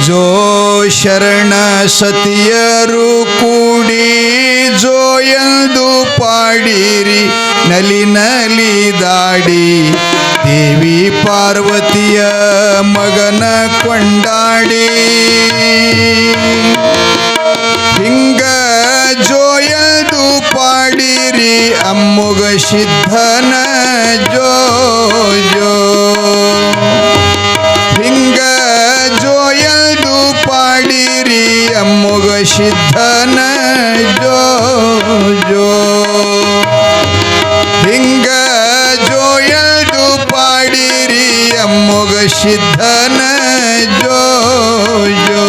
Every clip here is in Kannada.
ಜೋ ಶರಣ ಸತಿಯರು ಕೂಡಿ ಜೋ ಎಂದು ಪಾಡಿರಿ ನಲಿ ನಲಿದಾಡಿ ದೇವಿ ಪಾರ್ವತಿಯ ಮಗನ ಕೊಂಡಾಡಿ ಹಿಂಗ ಜೋ ಎಂದು ಪಾಡಿರಿ ಅಮ್ಮುಗ ಸಿದ್ಧನ ಜೋ ಜೋ ಹಿಂಗ ಜೋ ಎಂದು ಪಾಡಿರಿ ಅಮ್ಮುಗ ಸಿದ್ಧನ ಜೋ ಜೋ ಹಿಂಗ ಜೋ ಎಂದು ಪಾಡಿರಿ ಅಮ್ಮುಗ ಸಿದ್ಧನ ಜೋ ಜೋ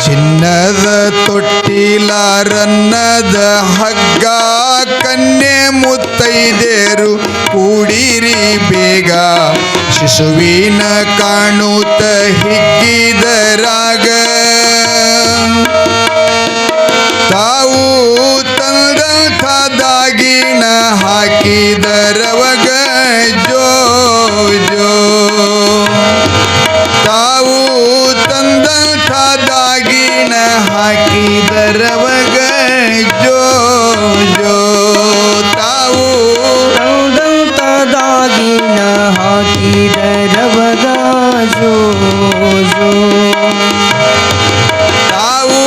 ಚಿನ್ನದ ತೊಟ್ಟಿಲಾರನ್ನದ ಹಗ್ಗ ಕನ್ಯೆ ಮುತ್ತೈದೇರು ಕೂಡಿರಿ ಬೇಗ ಶಿಶುವಿನ ಕಾಣುತ್ತ ಹಿಗ್ಗಿದರಾಗ ತಾವು ತಂದಂಥದಾಗಿನ ಹಾಕಿದರವಗ ಜೋ ಜೋ ತಾವು ತಂದಂಥದಾಗಿನ ಹಾಕಿದರವಗ ಜೋ ಜೋ ತಾವು ತಂದಂಥದಾಗಿನ ಹಾಕಿದರವಗ ಜೋ ಜೋ ತಾವು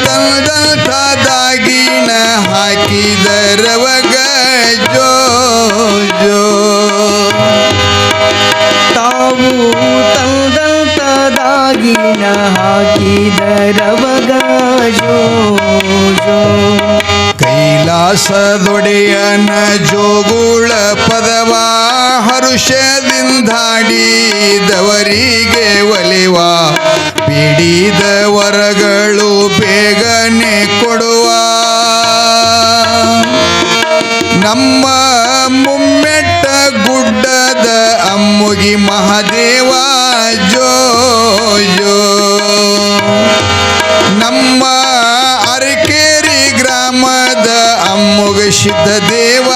ತಂದಂಥದಾಗಿನ ಹಾಕಿದರವಗ ಜೋ ಜೋ ತಾವು ತಂದಂಥದಾಗಿನ ಹಾಕಿದರವಗ ಜೋ ಜೋ ಕೈಲಾಸದೊಡೆಯನ ಜೋಗುಳ ಪದವ ಹರುಷದಿಂದಾಡಿದವರಿಗೆ ಒಲಿವ ಬಿಡಿದ ವರಗಳು ಬೇಗನೆ ಕೊಡುವ ನಮ್ಮ ಮುಮ್ಮೆಟ್ಟ ಗುಡ್ಡದ ಅಮ್ಮುಗಿ ಮಹಾದೇವ ಜೋ ಜೋ ನಮ್ಮ ಅರಕೇರಿ ಗ್ರಾಮದ ಅಮ್ಮುಗ ಸಿದ್ಧ ದೇವ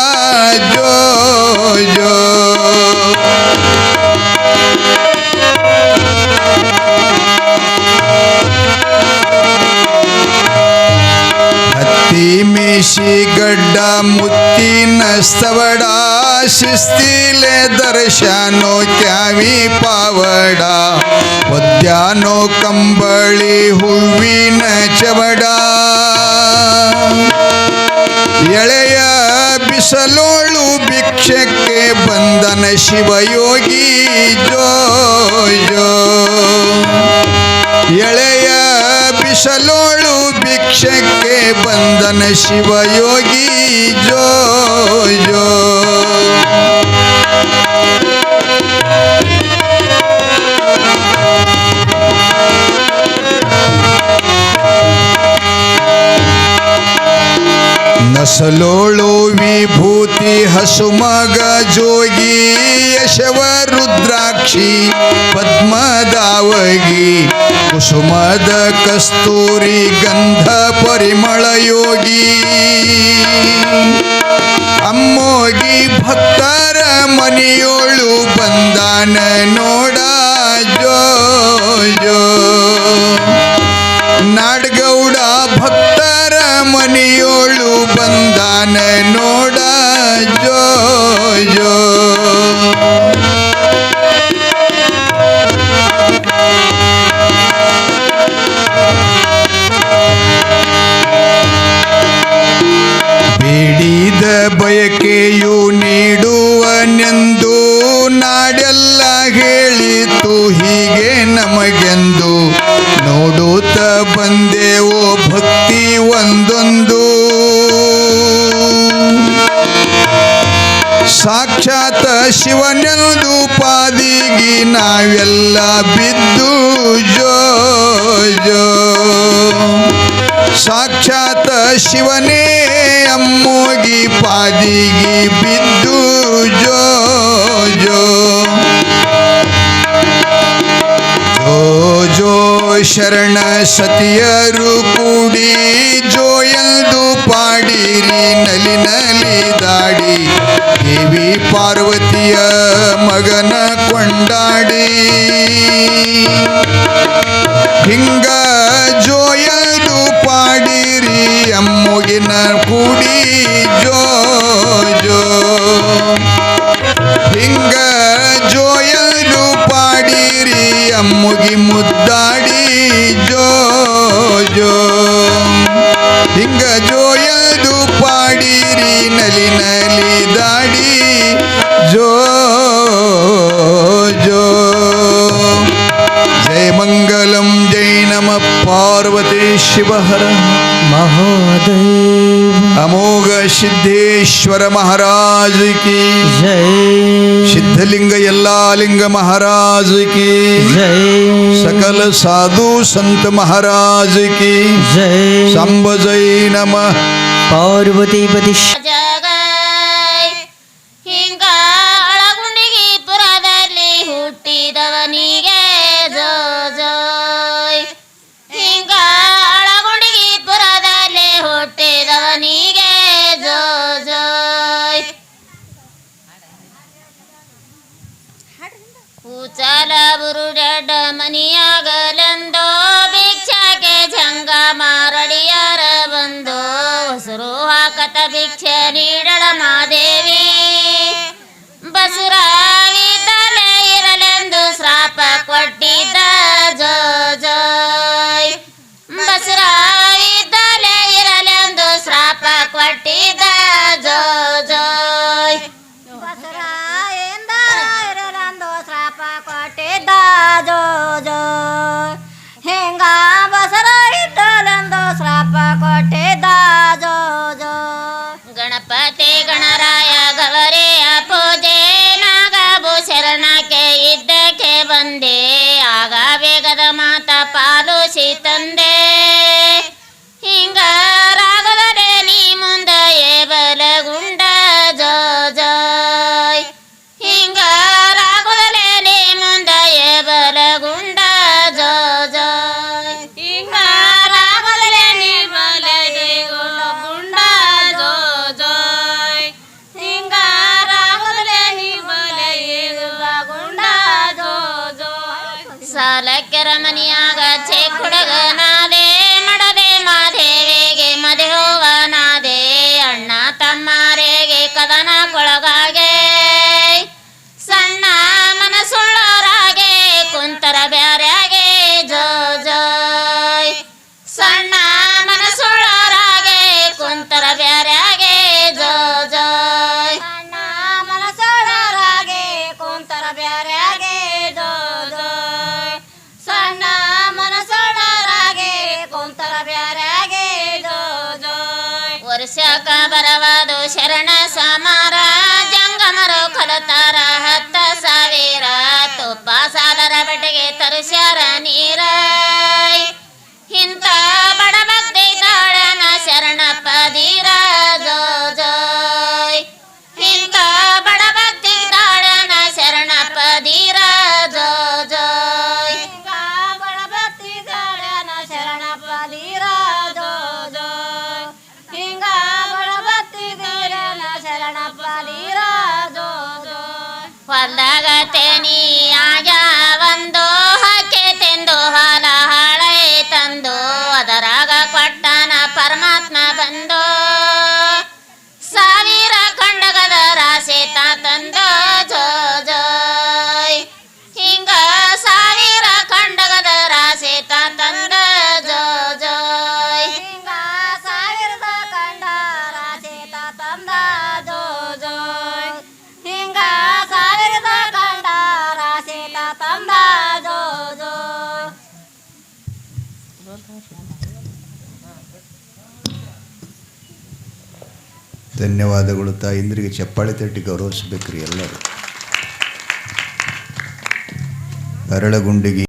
ಜೋ ಜೋ ಹತ್ತಿ ಮೇಷಿ ಗಡ್ಡ ಮುತ್ತಿನ ಸ್ತವಡ ಶಿಸ್ತಿಲೆ ದರ್ಶನೋ ಕ್ಯಾವಿ ಪಾವಡ ಒದ್ಯಾನೋ ಕಂಬಳಿ ಹೂವಿನ ಚವಡ ಎಳೆಯ ಬಿಸಲೋಳು ಭಿಕ್ಷಕ್ಕೆ ಬಂದನ ಶಿವಯೋಗಿ ಜೋ ಜೋ ಎಳೆಯ ಬಿಸಲೋಳು ಭಿಕ್ಷಕ್ಕೆ ಬಂದನ ಶಿವಯೋಗಿ ಜೋ ಜೋ ನಸಲೋಳು ವಿಭೂತಿ ಹಸುಮಗ ಜೋಗಿ ಯಶವ ರುದ್ರಾಕ್ಷಿ ಪದ್ಮದಾವಗಿ ಕುಸುಮದ ಕಸ್ತೂರಿ ಗಂಧ ಪರಿಮಳ ಯೋಗಿ ಅಮ್ಮೋಗಿ ಭಕ್ತರ ಮನೆಯೋಳು ಬಂದಾನ ನೋಡ ಜೋ ಜೋ ನಾಡಗೌಡ ಭಕ್ತರ ಮನೆಯೋಳು ಬಂದಾನ ನೋಡ ಜೋ ಜೋ ಬೇಡಿದ ಬಯಕೆಯು ನೀಡುವನೆಂದು ನಾಡೆಲ್ಲ ಹೇಳಿತು ಹೀಗೆ ನಮಗೆಂದು ನೋಡುತ್ತ ಬಂದೆವೋ ಭಕ್ತಿ ಒಂದೊಂದು ಸಾಕ್ಷಾತ್ ಶಿವನೆಂದು ಪಾದಿಗಿ ನಾವೆಲ್ಲ ಬಿದ್ದು ಜೋ ಜೋ ಸಾಕ್ಷಾತ್ ಶಿವನೇ ಅಮ್ಮೋಗಿ ಪಾದಿಗಿ ಬಿದ್ದು ಜೋ ಜೋ ಜೋ ಜೋ ಶರಣ ಸತಿಯರು ಕೂಡಿ ಜೋ ಎಂದು ಪಾಡಿರಿ ನಲಿ ನಲಿದಾಡಿ ದೇವಿ ಪಾರ್ವತಿಯ ಮಗನ ಕೊಂಡಾಡಿ ಹಿಂಗ ಜೋಯಲು ಪಾಡಿರಿ ಅಮ್ಮುಗಿನ ಕೂಡಿ ಜೋ ಜೋ ಹಿಂಗ ಜೋಯಲು ಪಾಡಿರಿ ಅಮ್ಮುಗಿ ಮುದ್ದಾಡಿ ಜೋ ಜೋ ಹಿಂಗ ಜೋಯಲು ಪಾಡಿರಿ ನಲಿ ನಲಿ ದಾಡಿ ಜೋ ಜೋ ಜಯ ಮಂಗಲಂ ಜೈ ನಮ ಪಾರ್ವತಿ ಶಿವಹರ महादेव अमोघ सिद्धेश्वर महाराज की जय सिद्धलिंग यल्लालिंग महाराज की जय सकल साधु संत महाराज की जय सांब जय नमः पार्वतीपति ಜಗೈ ಹಿಂಗ ಅಳಗುಂಡಿಗಿ ಪುರದಲ್ಲಿ ಹುಟ್ಟಿದವನಿಗೆ ಜೋ ಜೋಯ್ ಹಿಂಗ ಅಳಗುಂಡಿಗಿ ಪುರದಲ್ಲಿ ಹುಟ್ಟಿದವನಿಗೆ ಜೋ ಜೋಯ್ ಕೂಚಲ ಬುರುಡೆಡ್ಡ ಮನಿಯಾಗಲೆಂದೋ ಭಿಕ್ಷಾಗೆ ಜಂಗ ಮಾರಡಿಯರ ಬಂದು ಹೊಸರು ಹಾಕತ ಭಿಕ್ಷೆ ನೀಡಳ ಮಾದೇವಿ ಬಸುರಾವಿದ್ದಲೇ ಇರಲೆಂದು ಶ್ರಾಪ ಕೊಟ್ಟಿದ್ದ ಜೋ ಜೋಯ್ ಬಸುರಾವಿದ್ದಲೇ ಇರಲೆಂದು ಶ್ರಾಪ ಕೊಟ್ಟಿದ್ದ ಜೋ ಜೋಯ್ ಬಸರಾಯಿಂದ ಇರಲೆಂದು ಶ್ರಾಪ ಕೊಟ್ಟಿದ್ದ ಜೋ ಜೋ ಹಿಂಗ ಬಸರ ಇದ್ದಲೆಂದು ಶ್ರಾಪ ಕೊಟ್ಟಿದ್ದ ಜೋ ಜೋ ಗಣಪತಿ ಗಣರಾಯ ಗವರೆಯ ಪೂಜೆ ನಾಗಬು ಶರಣಕ್ಕೆ ಇದ್ದಕ್ಕೆ ಬಂದೆ ಆಗ ಬೇಗದ ಮಾತ ಪಾಲಿಸಿ ತಂದೆ ಹಿಂಗ ರಾಗದರೆ ನೀ ಮುಂದೆ ಬಲಗುಂಡ ಜೋ ಜೋಯ್ ಹಿಂಗ ರಾಗದರೆ ನೀ ಮುಂದೆ ಬಲಗುಂಡ ಜೋ ಜೋಯ್ ಹಿಂಗ ರಾಗದರೆ ನೀ ಬಲಗುಂಡ ಜೋ ಜೋಯ್ ಹಿಂಗ ರಾಗದರೆ ನೀ ಬಲಗುಂಡ ಜೋ ಜೋಯ್ ಸಾಲಕ್ಕೆರ ಮನಿಯಾಗ ಚೇ ಹುಡುಗನಾದೆ ಮಡದೆ ಮಾದೇವಿಗೆ ಮದೆ ಹೋವನಾದೆ ಅಣ್ಣ ತಮ್ಮರೆಗೆ ಕದನ ಕೊಳಗಾಗೆ ಸಣ್ಣ ಮನಸ್ಸುಳ್ಳೋರಾಗೆ ಕುಂತರ ಬ್ಯಾರ್ಯಾಗೆ ಜೋ ಜೋಯ್ ಸಣ್ಣ ಮನಸ್ಸುಳ್ಳೋರಾಗೆ ಕುಂತರ ಬ್ಯಾರ್ಯಾಗೆ ಜೋ ಜೋಯ್ ಅಣ್ಣ ಮನಸೊಳರಾಗೆ ಕುಂತರ ಬ್ಯಾರ್ಯಾಗೆ ಜೋ ಜೋಯ್ ಸಣ್ಣ ಮನಸೊಳರಾಗೆ ಕುಂತರ ಬ್ಯಾರ್ಯಾಗೆ ಜೋ ಜೋಯ್ ವರ್ಷಕ ಬರವಾದು ಶರಣ ಸಮಾರ ಜಂಗಮರು ಕಲತಾರ 10,000 ತುಪ್ಪ ಸಾಲರ ಬೆಟ್ಟಗೆ ತರಿಸ್ಯಾರ ನೀರ ಇಂಥ ಬಡ ಭಕ್ತಿ ತಾಳನ ಶರಣಪ್ಪ ಧೀರ ಜೋ ಜೋಯ್ ಇಂಥ ಬಡ ಭಕ್ತಿ ತಾಳನ ಶರಣಪ್ಪ ಧೀರ ಜೋ ಜೋಯ್ ಹಿಂಗ ಬಡಬತ್ತಿ ಗಾಳನ ಶರಣಪ್ಪ ಧೀರ ಜೋ ಜೋಯ್ ಹಿಂಗ ಬಡಬತ್ತಿ ಗಾಳನ ಶರಣಪ್ಪ ಧೀರ ಜೋ ಜೋಯ್ ಹೊಲ್ದಾಗ ತೇನಿ ಆಗ ಒಂದು ಹಕ್ಕೆ ತಿಂದು ಹಾಲ ಹಾಳೆ ತಂದು ಅದರಾಗ ಕೊಟ್ಟನ ಪರಮಾತ್ಮ ಬಂದು 1000 ಖಂಡಗದ ರಾಸೆ ತಂದು ಜೋ ಜೋಯ್ ಹಿಂಗ 1000 ಖಂಡಗದ ರಾಸೆ ತಂದ ಜೋ ಜೋಯ್ ಹಿಂಗ ಸಾವಿರದ ಕಂಡ ರಾಸೇತ ತಂದ ಜೋ ಜೋಯ್ ಹಿಂಗ ಸಾವಿರದ ಕಂಡ ರಾಸೇತ ತಂದ ಜೋ ಜೋಯ್ ಧನ್ಯವಾದಗಳು ತಾಯಿಂದ್ರಿಗೆ ಚಪ್ಪಾಳೆ ತಟ್ಟಿ ಗೌರವಿಸಬೇಕ್ರಿ ಎಲ್ಲರೂ ಅರಳಗುಂಡಿಗೆ